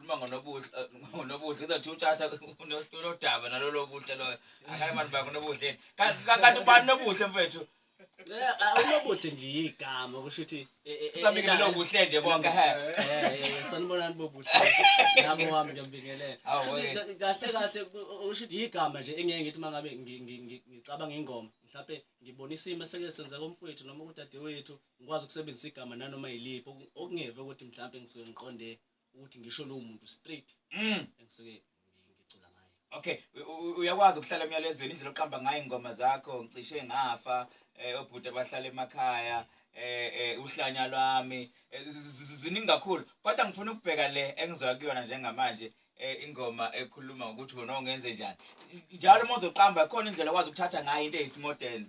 ukhuluma ngonobuhle uzothi uthatha unodaba nalolo buhle loyo akayi manje bakunobuhle kanti ubani nobuhle mfethu unobuhle nje igama kusho ukuthi sabike lo buhle nje bonke sanibonani bobuhle nabo wami ngiyambingelela kahle kahle usho ukuthi igama nje engeke ngithi mangabe ngicabanga ingoma mhlawumbe ngibona isimo eseke senza komfowethu noma udadewethu ngikwazi ukusebenzisa igama nanoma yiliphi okungeve ukuthi mhlawumbe ngisuke ngiqonde ukuthi ngisho lo muntu straight engisuke ngicula ngayo. Okay, uyakwazi ukuhlala emyalezweni indlela oqamba ngayo ingoma zakho ngicishe ngafa obhuti abahlala emakhaya uhlanya lwami ziningi kakhulu kodwa ngifuna ukubheka le engizwa kuyona njengamanje ingoma ekhuluma ngokuthi wena ungenze njani njalo uma uzoqamba khona indlela okwazi ukuthatha ngayo into eyisimodern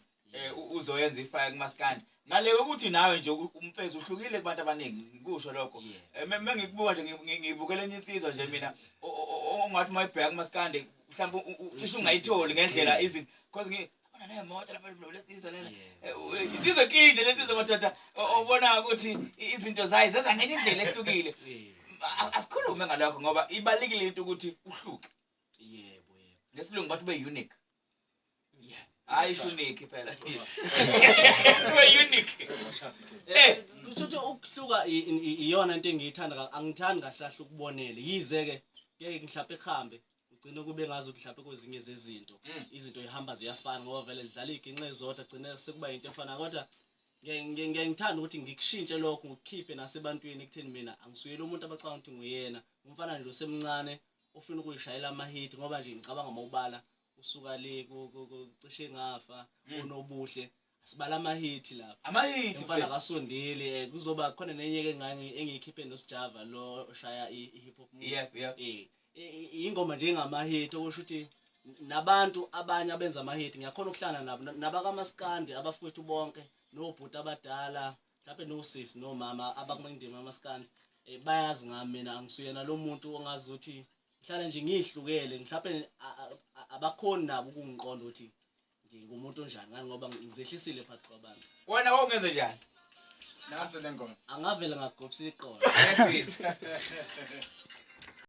uzoyenza ifaya kumaskandi ngale ukuthi nawe nje umfezi uhlukile kubantu abaningi ngikusho lokho mengikubuka nje ngibukela enye insizwa nje mina ongathi mayibheka kumaskandi mhlawumbe ucishe ungayitholi ngendlela izinto because ngibona nemoto lapha lesizwe lena insizwe clean nje lesizwe mathatha obona ukuthi izinto zayo zenza ngenye indlela ehlukile asikhulume ngalokho ngoba ibalekile into ukuthi uhluke yebo ngesilungu bathi ube unique hayi unique phela ube unique kusho ukuthi ukuhluka iyona into engiyithanda angithandi kahlahle ukubonele yize ke mhlawumbe ehambe ugcine kube ngazi ukuthi mhlawumbe kwezinye zezinto izinto ihamba ziyafana ngoba vele dlala iginqe ezodwa gcine sekuba into efana kodwa ngiyangithanda ukuthi ngikushintshe lokho ngikhiphe nasebantwini ekutheni mina angisuyela umuntu abacanga ukuthi nguyena umfana nje osemncane ofuna ukuyishayela amahit ngoba nje ngicabanga mawubala usuka le kucishe ngafa onobuhle sibala amahit lapha amahit mfana kasondile kuzoba khona nenye ke engiyikhiphe noSjava lo shaya ihip hop ingoma nje ngamahit okusho ukuthi nabantu abanye abenza amahit ngiyakhona ukuhlangana nabo nabakamaskandi abafowethu bonke nobhuti abadala mhlawumbe nosisi nomama abakumindima amaskandi bayazi ngami mina angisuyena lo muntu ongazi ukuthi mhlawumbe nje ngihlukele mhlawumbe abakhona nabo ukungiqonda ukuthi ngingumuntu onjani ngani ngoba ngizehlisile phakathi kwabantu. Wena wongenze njani? Nansi le ngoma. Angavela ngagobisa iqolo. Yes.